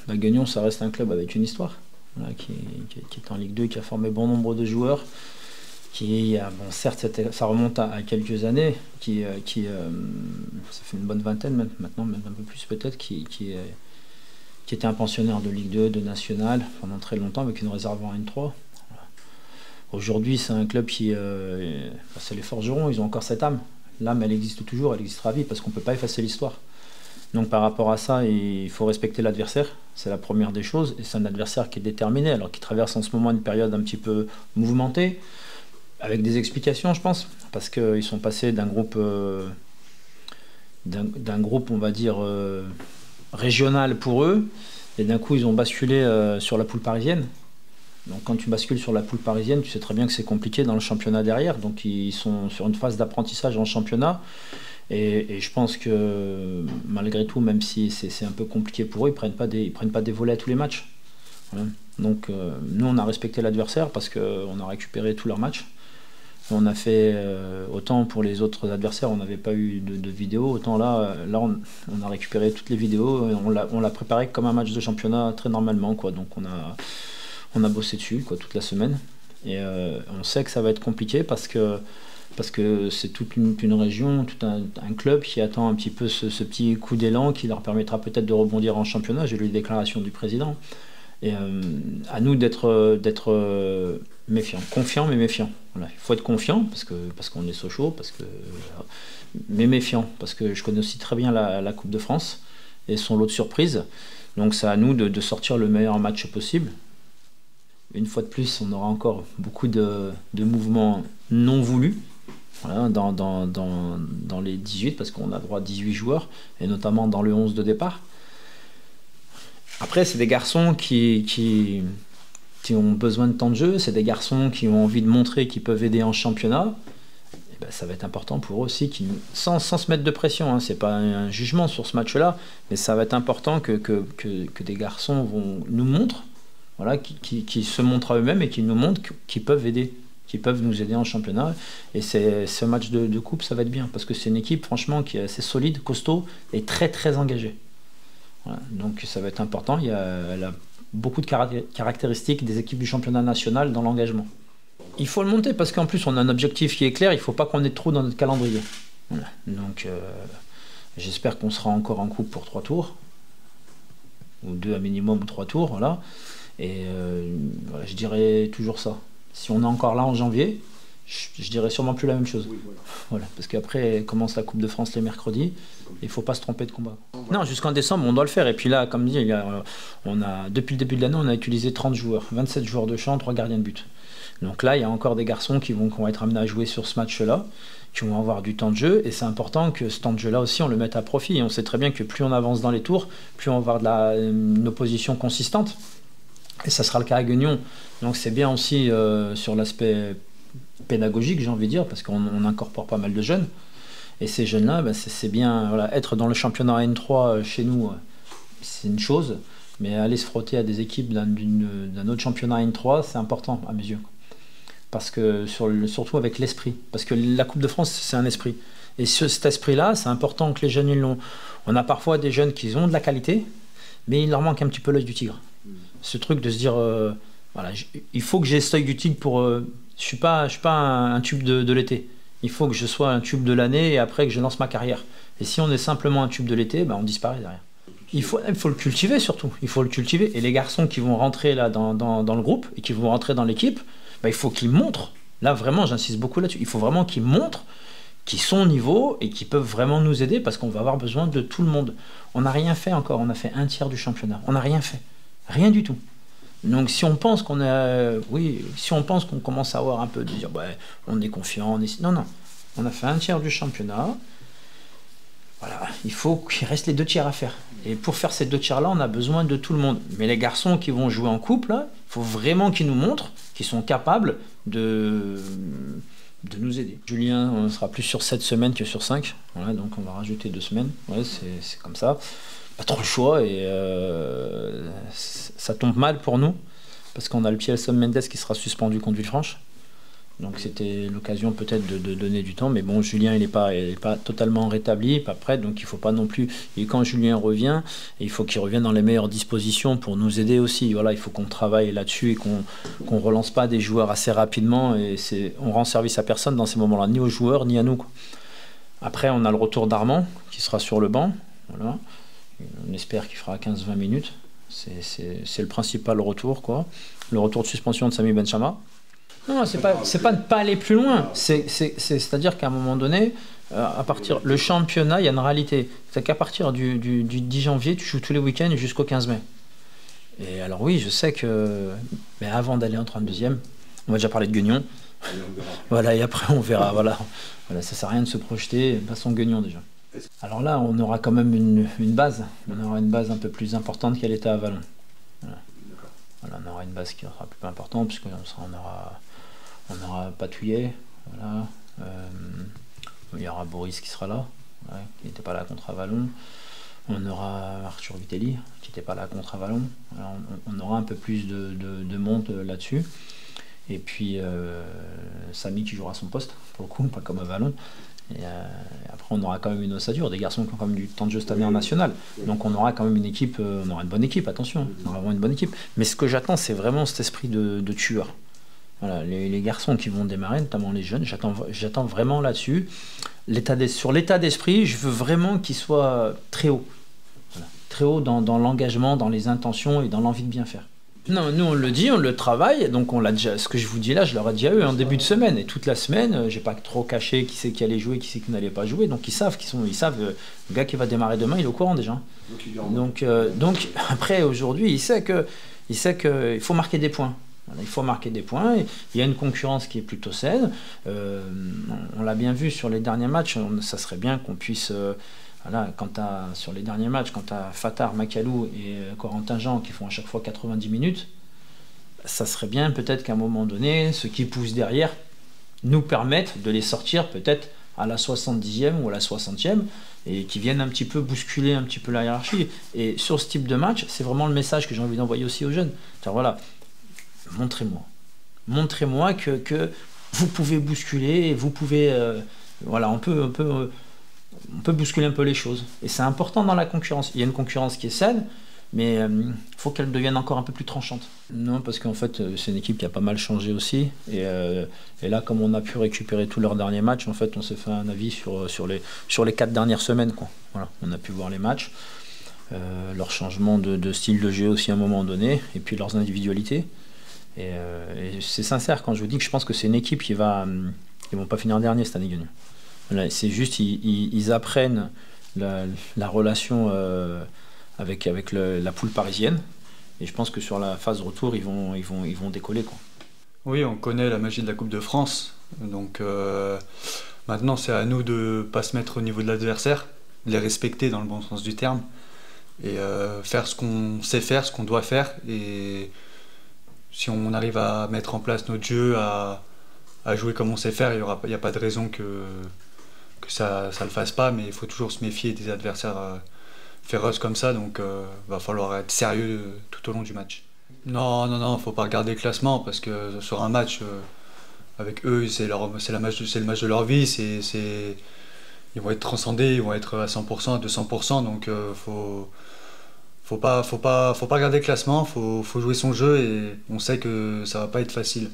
La Guignon, ça reste un club avec une histoire, voilà, qui est en Ligue 2, qui a formé bon nombre de joueurs, bon, certes, ça remonte à quelques années, ça fait une bonne vingtaine maintenant, même un peu plus peut-être, qui était un pensionnaire de Ligue 2, de National, pendant très longtemps, avec une réserve en N3. Voilà. Aujourd'hui, c'est un club c'est les Forgerons, ils ont encore cette âme. L'âme, elle existe toujours, elle existera à vie, parce qu'on ne peut pas effacer l'histoire. Donc par rapport à ça, il faut respecter l'adversaire, c'est la première des choses, et c'est un adversaire qui est déterminé, alors qu'il traverse en ce moment une période un petit peu mouvementée, avec des explications, je pense, parce qu'ils sont passés d'un groupe, on va dire, régional pour eux, et d'un coup, ils ont basculé sur la poule parisienne. Donc quand tu bascules sur la poule parisienne, tu sais très bien que c'est compliqué dans le championnat derrière, donc ils sont sur une phase d'apprentissage en championnat, et je pense que malgré tout, même si c'est un peu compliqué pour eux, ils prennent pas des volets à tous les matchs. Voilà. Donc nous, on a respecté l'adversaire parce qu'on a récupéré tous leurs matchs. On a fait autant pour les autres adversaires, on n'avait pas eu de vidéos, autant là on a récupéré toutes les vidéos, et on l'a préparé comme un match de championnat très normalement, quoi. Donc on a bossé dessus, quoi, toute la semaine, et on sait que ça va être compliqué parce que c'est toute une région, tout un club qui attend un petit peu ce petit coup d'élan qui leur permettra peut-être de rebondir en championnat. J'ai lu les déclarations du président. Et à nous d'être méfiants, confiants mais méfiants. Voilà. Il faut être confiant parce qu'on est Sochaux, mais méfiant, parce que je connais aussi très bien la Coupe de France et son lot de surprises. Donc c'est à nous de sortir le meilleur match possible. Une fois de plus, on aura encore beaucoup de mouvements non voulus. Voilà, dans les 18, parce qu'on a droit à 18 joueurs, et notamment dans le 11 de départ. Après, c'est des garçons qui ont besoin de temps de jeu, c'est des garçons qui ont envie de montrer qu'ils peuvent aider en championnat. Et ben, ça va être important pour eux aussi, sans se mettre de pression, hein, c'est pas un jugement sur ce match-là, mais ça va être important que des garçons nous montrent, voilà, qui se montrent à eux-mêmes et qui nous montrent qu'ils peuvent aider, qui peuvent nous aider en championnat. Et ce match de coupe, ça va être bien, parce que c'est une équipe franchement qui est assez solide, costaud et très très engagée. Voilà, donc ça va être important. Elle a beaucoup de caractéristiques des équipes du championnat national dans l'engagement. Il faut le monter parce qu'en plus on a un objectif qui est clair, il ne faut pas qu'on ait de trous dans notre calendrier. Voilà. Donc j'espère qu'on sera encore en coupe pour 3 tours, ou 2 à minimum, ou 3 tours, voilà. Et voilà, je dirais toujours ça. Si on est encore là en janvier, je dirais sûrement plus la même chose. Oui, voilà. Voilà, parce qu'après commence la Coupe de France les mercredis, il ne faut pas se tromper de combat. Non, jusqu'en décembre, on doit le faire. Et puis là, comme dit, depuis le début de l'année, on a utilisé 30 joueurs, 27 joueurs de champ, 3 gardiens de but. Donc là, il y a encore des garçons qui vont être amenés à jouer sur ce match-là, qui vont avoir du temps de jeu. Et c'est important que ce temps de jeu-là aussi, on le mette à profit. Et on sait très bien que plus on avance dans les tours, plus on va avoir une opposition consistante. Et ça sera le cas à Guignon. Donc c'est bien aussi sur l'aspect pédagogique, j'ai envie de dire, parce qu'on incorpore pas mal de jeunes. Et ces jeunes-là, ben, c'est bien, voilà, être dans le championnat N3 chez nous, c'est une chose, mais aller se frotter à des équipes d'un autre championnat N3, c'est important à mes yeux. Parce que surtout avec l'esprit. Parce que la Coupe de France, c'est un esprit. Et cet esprit-là, c'est important que les jeunes ils l'ont. On a parfois des jeunes qui ont de la qualité, mais il leur manque un petit peu l'œil du tigre. Ce truc de se dire, voilà, il faut que j'ai cet œil du tigre pour... je suis pas un tube de l'été. Il faut que je sois un tube de l'année et après que je lance ma carrière. Et si on est simplement un tube de l'été, ben on disparaît derrière. Il faut le cultiver surtout. Il faut le cultiver. Et les garçons qui vont rentrer là dans le groupe et qui vont rentrer dans l'équipe, ben il faut qu'ils montrent. Là vraiment, j'insiste beaucoup là-dessus. Il faut vraiment qu'ils montrent qu'ils sont au niveau et qui peuvent vraiment nous aider parce qu'on va avoir besoin de tout le monde. On n'a rien fait encore. On a fait un tiers du championnat. On n'a rien fait. Rien du tout. Donc si on pense si on pense qu'on commence à avoir un peu de dire ouais, on est confiant, non, on a fait un tiers du championnat. Voilà, il faut qu'il reste les 2 tiers à faire. Et pour faire ces 2 tiers-là, on a besoin de tout le monde. Mais les garçons qui vont jouer en couple, il faut vraiment qu'ils nous montrent qu'ils sont capables de nous aider. Julien, on sera plus sur 7 semaines que sur 5. Voilà, donc on va rajouter 2 semaines. Ouais, c'est comme ça. Pas trop le choix et ça tombe mal pour nous parce qu'on a le Pielson Mendes qui sera suspendu contre Villefranche Donc c'était l'occasion peut-être de donner du temps. Mais bon, Julien, il n'est pas totalement rétabli, pas prêt. Donc il ne faut pas non plus... Et quand Julien revient, il faut qu'il revienne dans les meilleures dispositions pour nous aider aussi. Voilà, il faut qu'on travaille là-dessus et qu'on ne relance pas des joueurs assez rapidement. Et on rend service à personne dans ces moments-là, ni aux joueurs, ni à nous, quoi. Après, on a le retour d'Armand, qui sera sur le banc. Voilà. On espère qu'il fera 15-20 minutes. C'est le principal retour, quoi. Le retour de suspension de Samy Benchama. Non, c'est pas ne pas aller plus loin. C'est-à-dire qu'à un moment donné, le championnat, il y a une réalité. C'est qu'à partir du 10 janvier, tu joues tous les week-ends jusqu'au 15 mai. Et alors oui, je sais que... Mais avant d'aller en 32e, on va déjà parler de Guignon. Voilà, et après on verra. Voilà, ça sert à rien de se projeter. Passons Guignon déjà. Alors là, on aura quand même une base. On aura une base un peu plus importante qu'elle était à Vallon. Voilà, on aura une base qui sera plus importante, puisqu'on aura Patouillet. Voilà. Il y aura Boris qui sera là, qui n'était pas là contre Avalon. On aura Arthur Vitelli, qui n'était pas là contre Avalon. Alors, on aura un peu plus de monde là-dessus. Et puis Samy qui jouera son poste, pour le coup, pas comme Avalon. Et après, on aura quand même une ossature, des garçons qui ont quand même du temps de jeu cette année en national. Donc on aura quand même une équipe, on aura une bonne équipe, attention, on aura vraiment une bonne équipe. Mais ce que j'attends, c'est vraiment cet esprit de tueur. Voilà, les garçons qui vont démarrer, notamment les jeunes, j'attends vraiment là-dessus. Sur l'état d'esprit, je veux vraiment qu'il soit très haut. Voilà, très haut dans l'engagement, dans les intentions et dans l'envie de bien faire. Non, nous on le dit, on le travaille, donc on l'a déjà. Ce que je vous dis là, je leur ai déjà eu en début de semaine, et toute la semaine, j'ai pas trop caché qui c'est qui allait jouer, qui c'est qui n'allait pas jouer, donc ils savent, le gars qui va démarrer demain, il est au courant déjà. Donc après aujourd'hui, il sait que il faut marquer des points. Voilà, il faut marquer des points. Il y a une concurrence qui est plutôt saine. On l'a bien vu sur les derniers matchs. Ça serait bien qu'on puisse. Voilà, sur les derniers matchs, quand tu as Fatar, Macalou et Corentin Jean qui font à chaque fois 90 minutes, ça serait bien peut-être qu'à un moment donné, ceux qui poussent derrière nous permettent de les sortir peut-être à la 70e ou à la 60e et qui viennent un petit peu bousculer un petit peu la hiérarchie. Et sur ce type de match, c'est vraiment le message que j'ai envie d'envoyer aussi aux jeunes. C'est-à-dire, voilà, montrez-moi que vous pouvez bousculer, vous pouvez... voilà, on peut bousculer un peu les choses. Et c'est important dans la concurrence. Il y a une concurrence qui est saine, mais il faut qu'elle devienne encore un peu plus tranchante. Non, parce qu'en fait, c'est une équipe qui a pas mal changé aussi. Et là, comme on a pu récupérer tous leurs derniers matchs, en fait, on s'est fait un avis sur les 4 dernières semaines, quoi. Voilà, on a pu voir les matchs, leur changement de style de jeu aussi à un moment donné, et puis leurs individualités. Et c'est sincère quand je vous dis que je pense que c'est une équipe qui vont pas finir dernier cette année. Voilà, c'est juste ils apprennent la relation avec la poule parisienne, et je pense que sur la phase retour ils vont décoller, quoi. Oui, on connaît la magie de la Coupe de France, donc maintenant c'est à nous de pas se mettre au niveau de l'adversaire, de les respecter dans le bon sens du terme, et faire ce qu'on sait faire, ce qu'on doit faire, et si on arrive à mettre en place notre jeu, à jouer comme on sait faire, il n'y a pas de raison que ça ne le fasse pas, mais il faut toujours se méfier des adversaires féroces comme ça, donc va falloir être sérieux tout au long du match. Non, faut pas regarder le classement, parce que sur un match, avec eux, c'est le match de leur vie, ils vont être transcendés, ils vont être à 100%, à 200%, donc faut pas regarder le classement, faut jouer son jeu, et on sait que ça va pas être facile.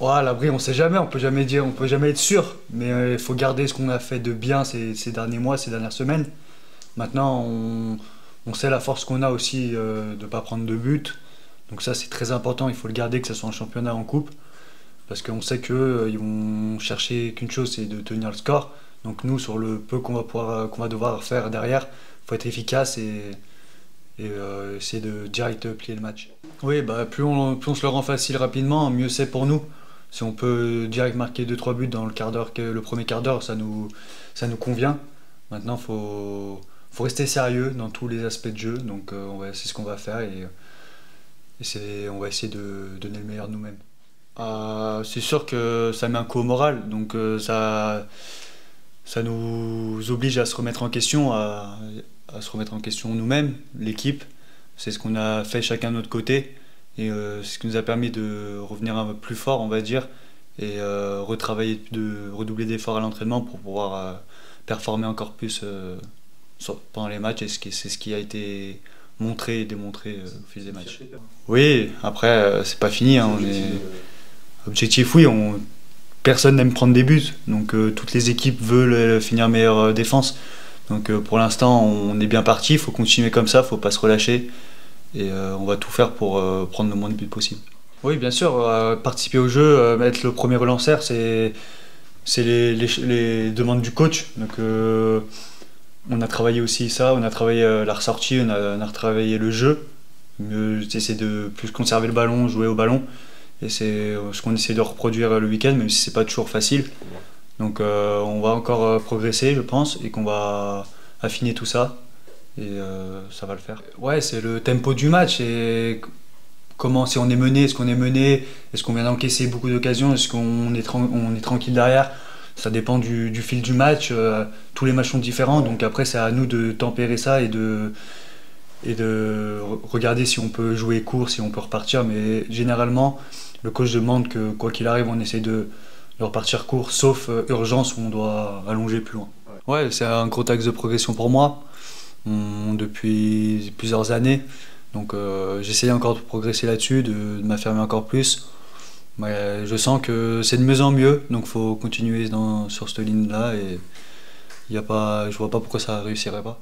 Ouais, à l'abri, on sait jamais, on peut jamais être sûr, mais il faut garder ce qu'on a fait de bien ces derniers mois, ces dernières semaines. Maintenant, on sait la force qu'on a aussi de ne pas prendre de but, donc ça c'est très important, il faut le garder, que ce soit en championnat, en coupe, parce qu'on sait qu'eux, ils vont chercher qu'une chose, c'est de tenir le score. Donc nous, sur le peu qu'on va devoir faire derrière, il faut être efficace et essayer de direct plier le match. Oui, plus on se le rend facile rapidement, mieux c'est pour nous. Si on peut direct marquer 2-3 buts dans le premier quart d'heure, ça nous convient. Maintenant, faut rester sérieux dans tous les aspects de jeu, donc c'est ce qu'on va faire, et on va essayer de donner le meilleur de nous-mêmes. C'est sûr que ça met un coup au moral, donc ça nous oblige à se remettre en question, à se remettre en question nous-mêmes, l'équipe. C'est ce qu'on a fait chacun de notre côté, Et ce qui nous a permis de revenir un peu plus fort, on va dire, et retravailler, de redoubler d'efforts à l'entraînement pour pouvoir performer encore plus pendant les matchs. Et c'est ce qui a été montré et démontré au fil des matchs. Oui, après, c'est pas fini. Hein, objectif, oui, personne n'aime prendre des buts. Donc toutes les équipes veulent finir meilleure défense. Donc pour l'instant, on est bien parti. Il faut continuer comme ça, il ne faut pas se relâcher. Et on va tout faire pour prendre le moins de buts possible. Oui, bien sûr, participer au jeu, être le premier relanceur, c'est les demandes du coach. Donc on a travaillé aussi ça, on a travaillé la ressortie, on a retravaillé le jeu. Essayer de plus conserver le ballon, jouer au ballon. Et c'est ce qu'on essaie de reproduire le week-end, même si c'est pas toujours facile. Donc on va encore progresser, je pense, et qu'on va affiner tout ça. Et ça va le faire. Ouais, c'est le tempo du match. Et comment, si on est mené, est-ce qu'on est mené, est-ce qu'on vient d'encaisser beaucoup d'occasions, est-ce qu'on est, on est tranquille derrière. Ça dépend du fil du match. Tous les matchs sont différents, donc après c'est à nous de tempérer ça et de regarder si on peut jouer court, si on peut repartir. Mais généralement, le coach demande que quoi qu'il arrive, on essaie de repartir court, sauf urgence où on doit allonger plus loin. Ouais, c'est un gros axe de progression pour moi. Depuis plusieurs années. Donc j'essaie encore de progresser là-dessus, de m'affirmer encore plus. Mais je sens que c'est de mieux en mieux, donc il faut continuer sur cette ligne-là et je vois pas pourquoi ça réussirait pas.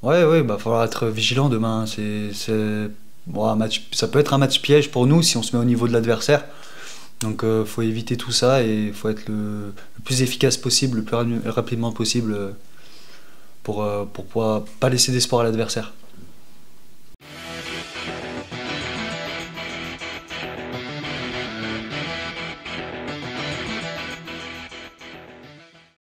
Ouais, bah falloir être vigilant demain. Bon, ça peut être un match piège pour nous si on se met au niveau de l'adversaire. Donc faut éviter tout ça et faut être le plus efficace possible, le plus rapidement possible pour pouvoir pas laisser d'espoir à l'adversaire.